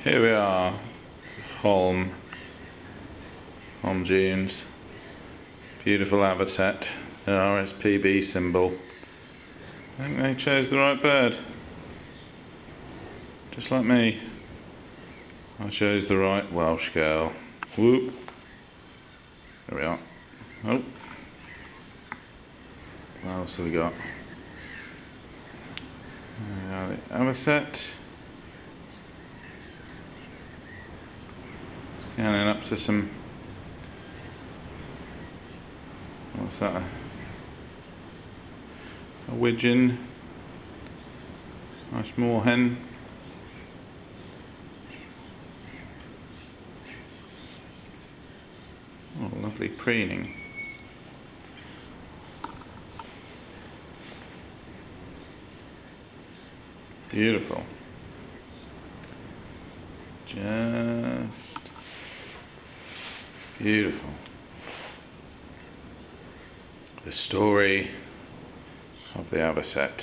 Here we are, Holme genes, beautiful Avocet, the RSPB symbol. I think they chose the right bird, just like me. I chose the right Welsh girl. Whoop. There we are. Oh. What else have we got? There we are, the Avocet. Scanning up to some, what's that, a widgeon, nice moorhen. Oh, lovely preening. Beautiful. Just beautiful. The story of the Avocet.